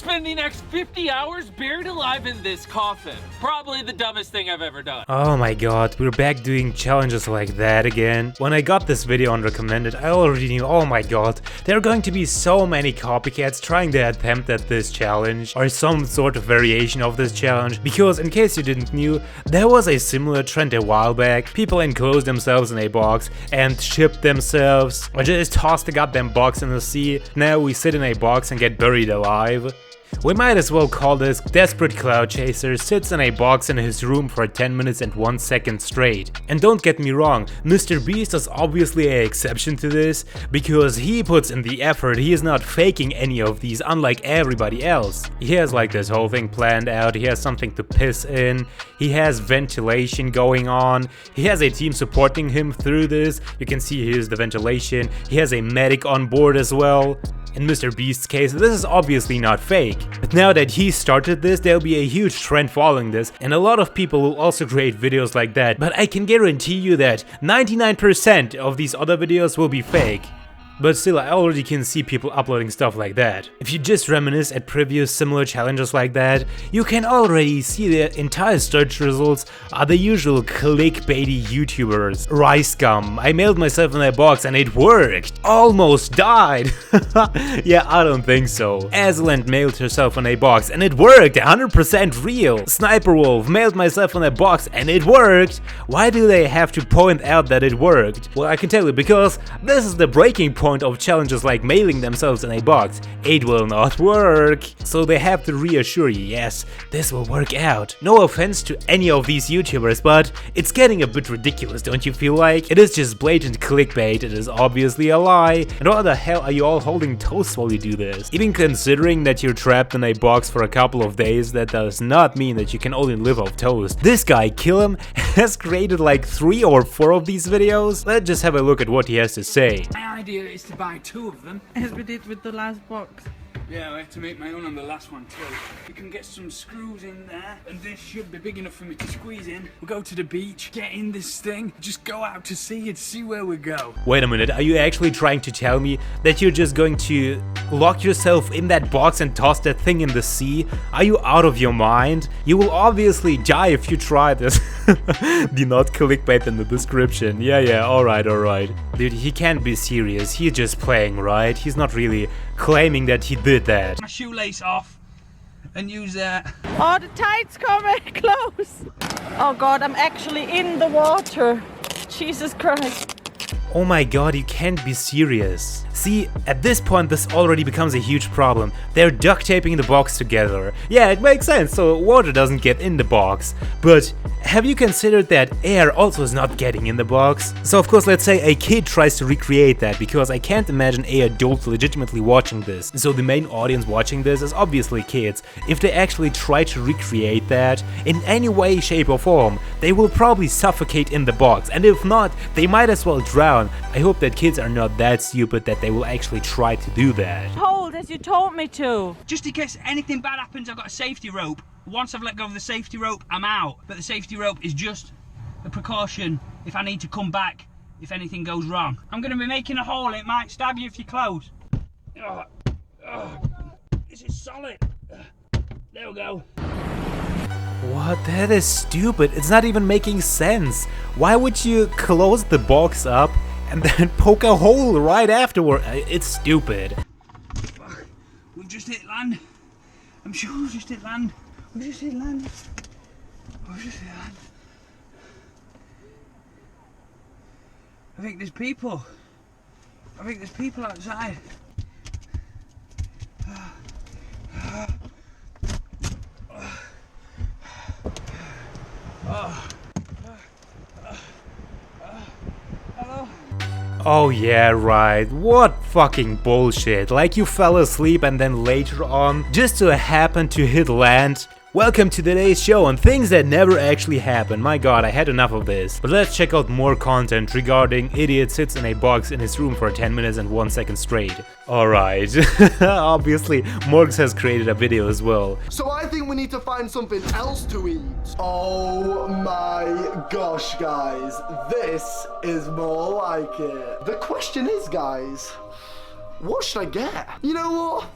spend the next 50 hours buried alive in this coffin. Probably the dumbest thing I've ever done. Oh my god, we're back doing challenges like that again. When I got this video on recommended, I already knew, oh my god, there are going to be so many copycats trying to attempt at this challenge or some sort of variation of this challenge, because in case you didn't know, there was a similar trend a while back. People enclosed themselves in a box and shipped themselves, or just tossed the goddamn box in the sea. Now we sit in a box and get buried alive. We might as well call this desperate cloud chaser sits in a box in his room for 10 minutes and 1 second straight. And don't get me wrong, MrBeast is obviously an exception to this, because he puts in the effort. He is not faking any of these, unlike everybody else. He has like this whole thing planned out, he has something to piss in, he has ventilation going on, he has a team supporting him through this. You can see here's the ventilation, he has a medic on board as well. In MrBeast's case, this is obviously not fake. But now that he started this, there'll be a huge trend following this, and a lot of people will also create videos like that. But I can guarantee you that 99% of these other videos will be fake. But still, I already can see people uploading stuff like that. If you just reminisce at previous similar challenges like that, you can already see the entire search results are the usual clickbaity YouTubers. Rice gum, I mailed myself in a box and it worked. Almost died. Yeah, I don't think so. Azlant mailed herself in a box and it worked, 100% real. Sniper Wolf mailed myself in a box and it worked. Why do they have to point out that it worked? Well, I can tell you, because this is the breaking point of challenges like mailing themselves in a box. It will not work. So they have to reassure you, yes, this will work out. No offense to any of these YouTubers, but it's getting a bit ridiculous, don't you feel like? It is just blatant clickbait, it is obviously a lie. And why the hell are you all holding toast while you do this? Even considering that you're trapped in a box for a couple of days, that does not mean that you can only live off toast. This guy, Kill Him, has created like 3 or 4 of these videos. Let's just have a look at what he has to say. My idea is to buy 2 of them. As we did with the last box. Yeah, I had to make my own on the last one too. You can get some screws in there, and this should be big enough for me to squeeze in. We'll go to the beach, get in this thing, just go out to sea and see where we go. Wait a minute, are you actually trying to tell me that you're just going to lock yourself in that box and toss that thing in the sea? Are you out of your mind? You will obviously die if you try this. Do not clickbait in the description. Yeah, alright. Dude, he can't be serious, he's just playing, right? He's not really claiming that he did that. My shoelace off and use that. Oh, the tide's coming close. Oh god, I'm actually in the water. Jesus Christ. Oh my god, you can't be serious. See, at this point this already becomes a huge problem. They're duct taping the box together. Yeah, it makes sense, so water doesn't get in the box. But have you considered that air also is not getting in the box? So of course, let's say a kid tries to recreate that, because I can't imagine a adult legitimately watching this. So the main audience watching this is obviously kids. If they actually try to recreate that in any way, shape or form, they will probably suffocate in the box. And if not, they might as well drown. I hope that kids are not that stupid that they will actually try to do that. Hold as you told me to. Just in case anything bad happens, I've got a safety rope. Once I've let go of the safety rope, I'm out. But the safety rope is just a precaution if I need to come back if anything goes wrong. I'm going to be making a hole, it might stab you if you're close. This is solid. There we go. What? That is stupid. It's not even making sense. Why would you close the box up and then poke a hole right afterward? It's stupid. Fuck. We've just hit land. I'm sure we've just hit land. We've just hit land. We've just hit land. I think there's people. I think there's people outside. Oh yeah, right. What fucking bullshit. Like you fell asleep and then later on, just so happened to hit land. Welcome to today's show on things that never actually happened. My god, I had enough of this. But let's check out more content regarding idiot sits in a box in his room for 10 minutes and 1 second straight. Alright, obviously Morgs has created a video as well. So I think we need to find something else to eat. Oh my gosh, guys. This is more like it. The question is, guys, what should I get? You know what?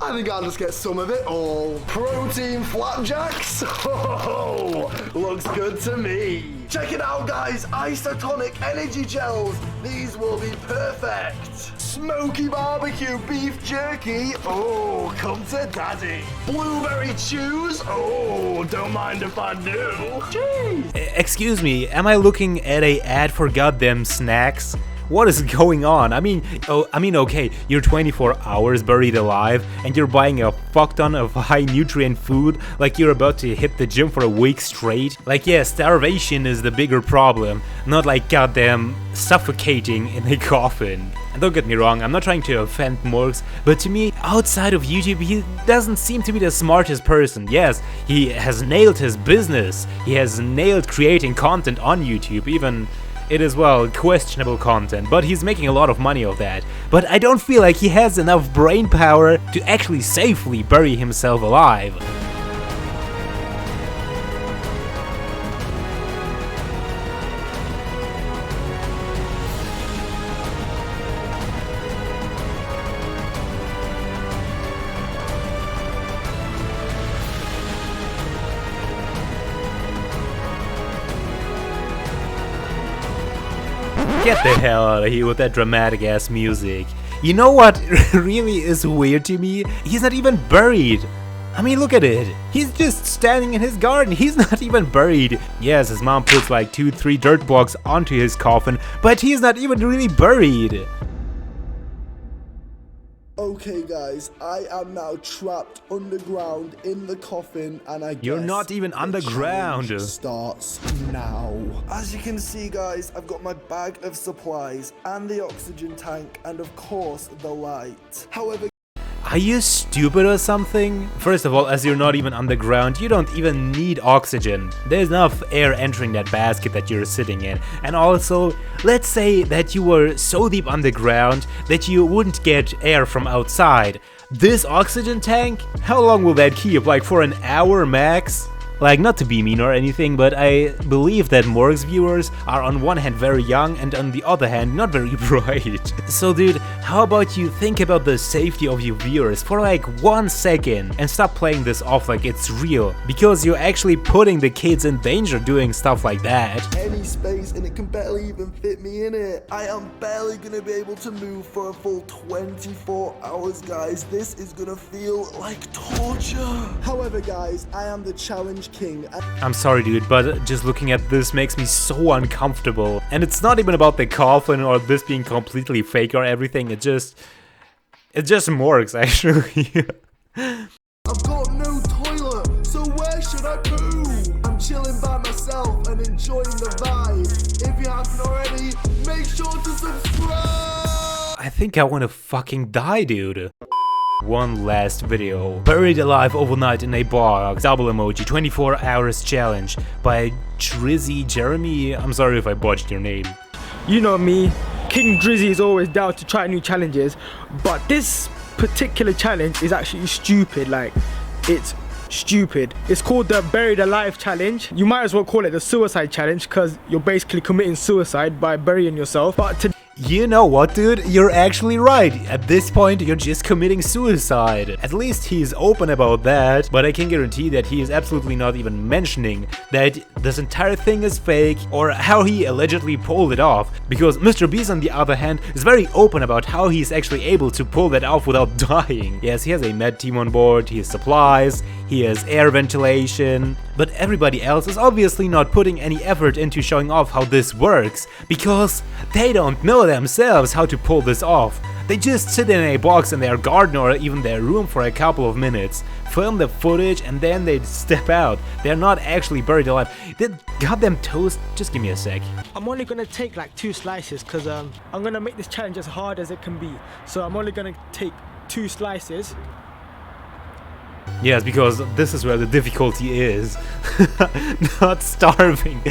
I think I'll just get some of it all. Protein flapjacks? Oh, looks good to me. Check it out, guys. Isotonic energy gels. These will be perfect. Smoky barbecue beef jerky. Oh, come to daddy. Blueberry chews. Oh, don't mind if I do. Jeez. Excuse me, am I looking at a ad for goddamn snacks? What is going on? I mean, okay, you're 24 hours buried alive and you're buying a fuck ton of high nutrient food like you're about to hit the gym for a week straight. Like, yeah, starvation is the bigger problem, not like goddamn suffocating in a coffin. And don't get me wrong, I'm not trying to offend Morgs, but to me, outside of YouTube, he doesn't seem to be the smartest person. Yes, he has nailed his business, he has nailed creating content on YouTube, even it is, well, questionable content, but he's making a lot of money of that. But I don't feel like he has enough brain power to actually safely bury himself alive. Get the hell out of here with that dramatic ass music. You know what really is weird to me? He's not even buried. I mean, look at it. He's just standing in his garden. He's not even buried. Yes, his mom puts like 2-3 dirt blocks onto his coffin, but he's not even really buried. Okay, guys, I am now trapped underground in the coffin, and You're not even underground. Starts now. As you can see, guys, I've got my bag of supplies and the oxygen tank, and of course the light. However, are you stupid or something? First of all, as you're not even underground, you don't even need oxygen. There's enough air entering that basket that you're sitting in. And also, let's say that you were so deep underground that you wouldn't get air from outside. This oxygen tank? How long will that keep? Like for an hour max? Like, not to be mean or anything, but I believe that Morg's viewers are on one hand very young and on the other hand not very bright. So dude, how about you think about the safety of your viewers for like 1 second and stop playing this off like it's real, because you're actually putting the kids in danger doing stuff like that. Any space and it can barely even fit me in it. I am barely gonna be able to move for a full 24 hours, guys. This is gonna feel like torture. However, guys, I am the challenge king. I'm sorry dude, but just looking at this makes me so uncomfortable. And it's not even about the coffin or this being completely fake or everything, it's just Morgs actually. I've got no toilet, so where should I poo? I'm chilling by myself and enjoying the vibe. If you haven't already, make sure to subscribe. I think I wanna fucking die, dude. One last video. Buried alive overnight in a box. Double emoji. 24 hours challenge by Drizzy Jeremy. I'm sorry if I botched your name. You know me, King Drizzy is always down to try new challenges, but this particular challenge is actually stupid. Like, it's stupid. It's called the Buried Alive challenge. You might as well call it the suicide challenge, because you're basically committing suicide by burying yourself. But you know what, dude? You're actually right. At this point, you're just committing suicide. At least he's open about that, but I can guarantee that he is absolutely not even mentioning that this entire thing is fake or how he allegedly pulled it off, because MrBeast, on the other hand, is very open about how he's actually able to pull that off without dying. Yes, he has a med team on board, he has supplies, he has air ventilation, but everybody else is obviously not putting any effort into showing off how this works, because they don't know themselves how to pull this off. They just sit in a box in their garden or even their room for a couple of minutes, film the footage, and then they step out. They're not actually buried alive. That goddamn toast, just give me a sec. I'm only gonna take like 2 slices, because I'm gonna make this challenge as hard as it can be. So I'm only gonna take 2 slices. Yes, because this is where the difficulty is. Not starving.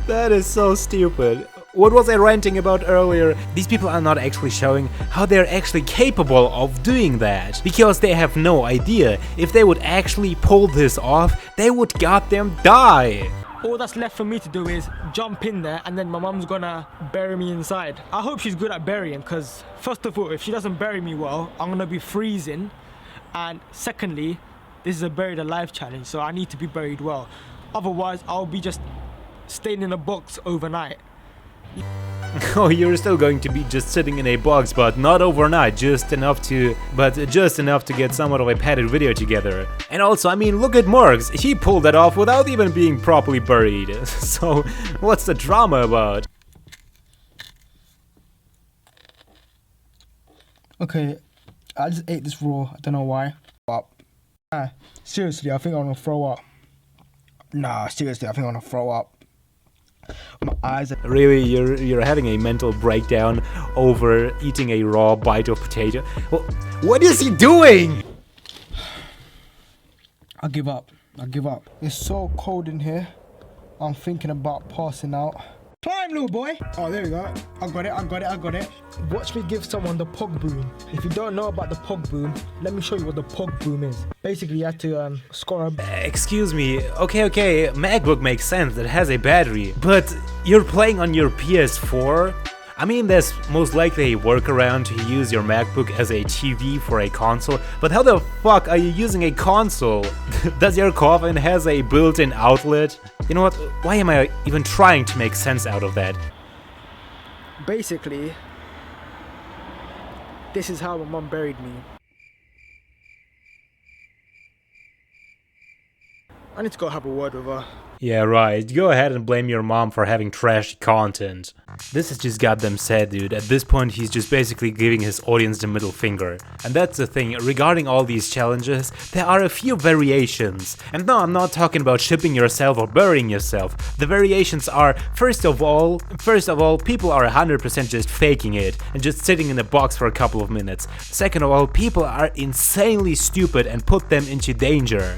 That is so stupid. What was I ranting about earlier? These people are not actually showing how they're actually capable of doing that, because they have no idea. If they would actually pull this off, they would goddamn die. all that's left for me to do is jump in there, and then my mum's gonna bury me inside. I hope she's good at burying, because first of all, if she doesn't bury me well, I'm gonna be freezing, and secondly, this is a buried alive challenge, so I need to be buried well. Otherwise, I'll be just staying in a box overnight. Oh, you're still going to be just sitting in a box, but not overnight, just enough to get somewhat of a padded video together. And also, I mean, look at Morgs, he pulled that off without even being properly buried. So, what's the drama about? Okay, I just ate this raw, I don't know why. But, seriously, I think I'm gonna throw up. Nah, seriously, I think I'm gonna throw up. My eyes are... Really, you're having a mental breakdown over eating a raw bite of potato? Well, what is he doing? I give up. It's so cold in here. I'm thinking about passing out. Climb, little boy. Oh, there we go. I got it. Watch me give someone the pog boom. If you don't know about the pog boom, let me show you what the pog boom is. Basically, you have to score a... Excuse me. Okay, MacBook makes sense, that has a battery. But you're playing on your PS4? I mean, there's most likely a workaround to use your MacBook as a TV for a console, but how the fuck are you using a console? Does your coffin has a built-in outlet? You know what, why am I even trying to make sense out of that? Basically, this is how my mum buried me. I need to go have a word with her. Yeah, right. Go ahead and blame your mom for having trashy content. This is just goddamn sad, dude. At this point, he's just basically giving his audience the middle finger. And that's the thing, regarding all these challenges, there are a few variations. And no, I'm not talking about shipping yourself or burying yourself. The variations are, first of all, people are 100% just faking it and just sitting in a box for a couple of minutes. Second of all, people are insanely stupid and put them into danger.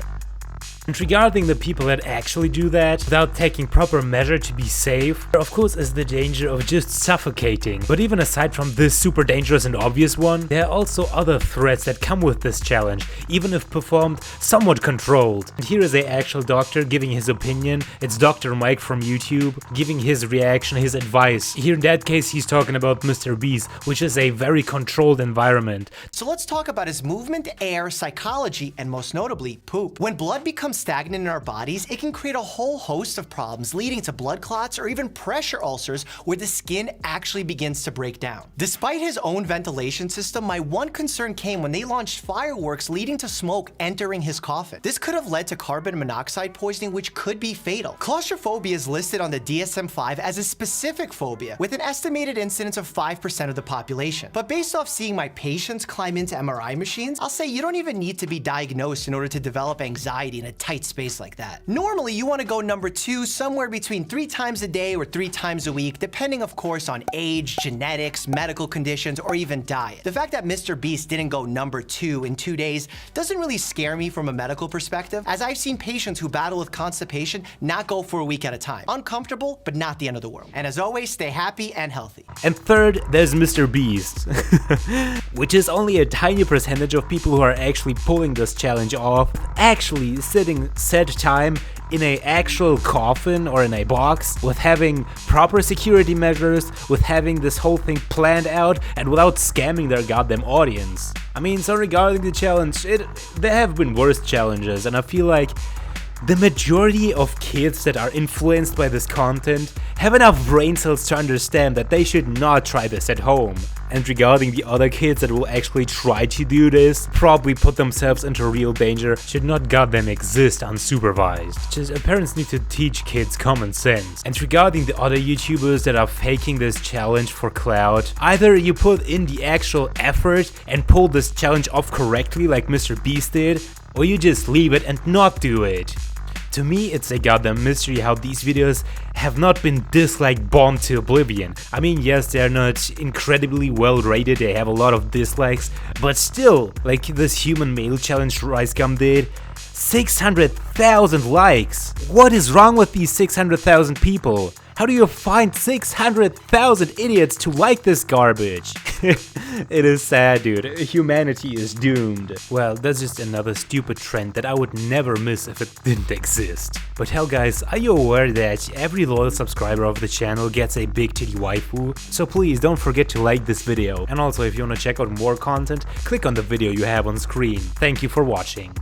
And regarding the people that actually do that without taking proper measure to be safe, there of course is the danger of just suffocating. But even aside from this super dangerous and obvious one, there are also other threats that come with this challenge, even if performed somewhat controlled. And here is an actual doctor giving his opinion. It's Dr. Mike from YouTube giving his reaction, his advice. Here in that case he's talking about MrBeast, which is a very controlled environment. So let's talk about his movement, air, psychology, and most notably, poop. When blood becomes stagnant in our bodies, it can create a whole host of problems leading to blood clots or even pressure ulcers where the skin actually begins to break down. Despite his own ventilation system, my one concern came when they launched fireworks leading to smoke entering his coffin. This could have led to carbon monoxide poisoning, which could be fatal. Claustrophobia is listed on the DSM-5 as a specific phobia with an estimated incidence of 5% of the population. But based off seeing my patients climb into MRI machines, I'll say you don't even need to be diagnosed in order to develop anxiety in a tight space like that. Normally, you want to go number 2 somewhere between 3 times a day or 3 times a week, depending of course on age, genetics, medical conditions, or even diet. The fact that MrBeast didn't go number 2 in 2 days doesn't really scare me from a medical perspective, as I've seen patients who battle with constipation not go for a week at a time. Uncomfortable, but not the end of the world. And as always, stay happy and healthy. And third, there's MrBeast, which is only a tiny percentage of people who are actually pulling this challenge off, actually sitting set time in a actual coffin or in a box, with having proper security measures, with having this whole thing planned out, and without scamming their goddamn audience. I mean, so regarding the challenge, there have been worse challenges, and I feel like the majority of kids that are influenced by this content have enough brain cells to understand that they should not try this at home. And regarding the other kids that will actually try to do this, probably put themselves into real danger, should not goddamn exist unsupervised. Just parents need to teach kids common sense. And regarding the other YouTubers that are faking this challenge for clout, either you put in the actual effort and pull this challenge off correctly like MrBeast did, or you just leave it and not do it. To me, it's a goddamn mystery how these videos have not been disliked bombed to oblivion. I mean, yes, they're not incredibly well rated, they have a lot of dislikes, but still, like this human male challenge Ricegum did, 600,000 likes. What is wrong with these 600,000 people? How do you find 600,000 idiots to like this garbage? It is sad, dude. Humanity is doomed. Well, that's just another stupid trend that I would never miss if it didn't exist. But hell guys, are you aware that every loyal subscriber of the channel gets a big titty waifu? So please don't forget to like this video. And also if you wanna check out more content, click on the video you have on screen. Thank you for watching.